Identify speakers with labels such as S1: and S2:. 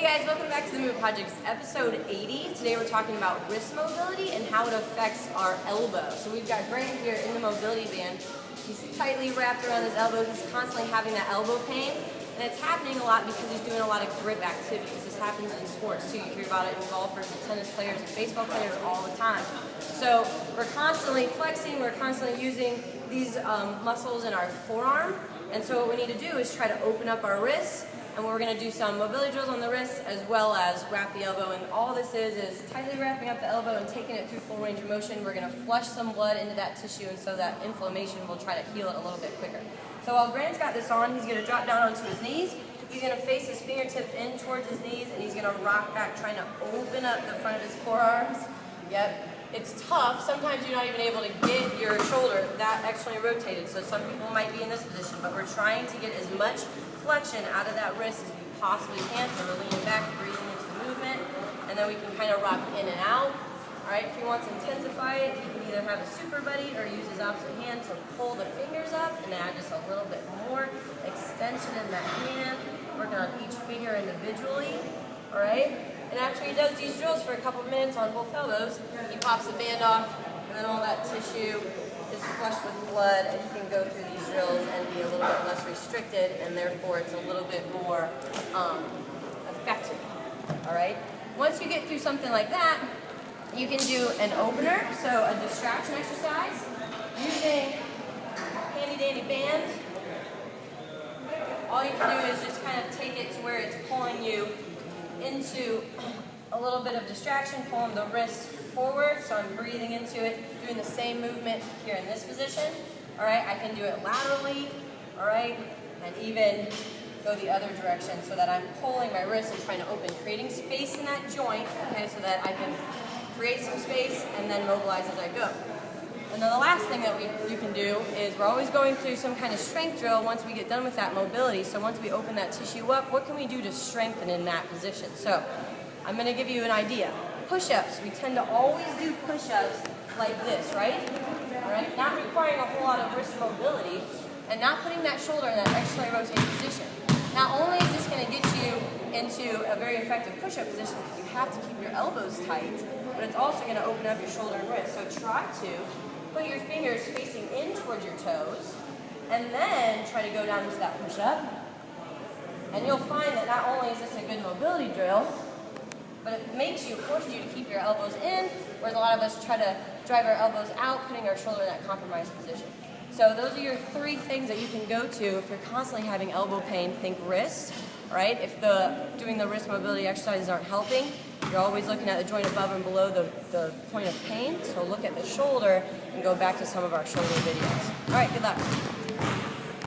S1: Hey guys, welcome back to the Movement Project, episode 80. Today we're talking about wrist mobility and how it affects our elbow. So we've got Grant here in the mobility band. He's tightly wrapped around his elbow. He's constantly having that elbow pain. And it's happening a lot because he's doing a lot of grip activities. This happens in sports too. You hear about it in golfers and tennis players and baseball players all the time. So we're constantly flexing, we're constantly using these muscles in our forearm. And so what we need to do is try to open up our wrists. And we're going to do some mobility drills on the wrists as well as wrap the elbow. And all this is tightly wrapping up the elbow and taking it through full range of motion. We're going to flush some blood into that tissue, and so that inflammation will try to heal it a little bit quicker. So while Grant's got this on, he's going to drop down onto his knees. He's going to face his fingertips in towards his knees, and he's going to rock back, trying to open up the front of his forearms. Yep. It's tough. Sometimes you're not even able to get your shoulder that externally rotated. So some people might be in this position, but we're trying to get as much flexion out of that wrist as we possibly can. So we're leaning back, breathing into the movement, and then we can kind of rock in and out. All right, if he wants to intensify it, he can either have a super buddy or use his opposite hand to pull the fingers up and add just a little bit more extension in that hand, working on each finger individually. All right. And after he does these drills for a couple of minutes on both elbows, he pops the band off, and then all that tissue is flushed with blood, and you can go through these drills and be a little bit less restricted, and therefore it's a little bit more effective. All right? Once you get through something like that, you can do an opener, so a distraction exercise, using a handy-dandy band. All you can do is just kind of take it to where it's pulling you into a little bit of distraction, pulling the wrist forward, so I'm breathing into it, doing the same movement here in this position. All right, I can do it laterally, all right, and even go the other direction so that I'm pulling my wrist and trying to open, creating space in that joint, okay, so that I can create some space and then mobilize as I go. And then the last thing that you can do is we're always going through some kind of strength drill once we get done with that mobility. So once we open that tissue up, what can we do to strengthen in that position? So I'm going to give you an idea. Push-ups. We tend to always do push-ups like this, right? All right? Not requiring a whole lot of wrist mobility and not putting that shoulder in that externally rotated position. Not only is this going to get you into a very effective push-up position because you have to keep your elbows tight, but it's also going to open up your shoulder and wrist. So try to put your fingers facing in towards your toes, and then try to go down into that push-up. And you'll find that not only is this a good mobility drill, but it forces you to keep your elbows in, whereas a lot of us try to drive our elbows out, putting our shoulder in that compromised position. So those are your three things that you can go to if you're constantly having elbow pain. Think wrist, right? If doing the wrist mobility exercises aren't helping, you're always looking at the joint above and below the point of pain. So look at the shoulder and go back to some of our shoulder videos. All right, good luck.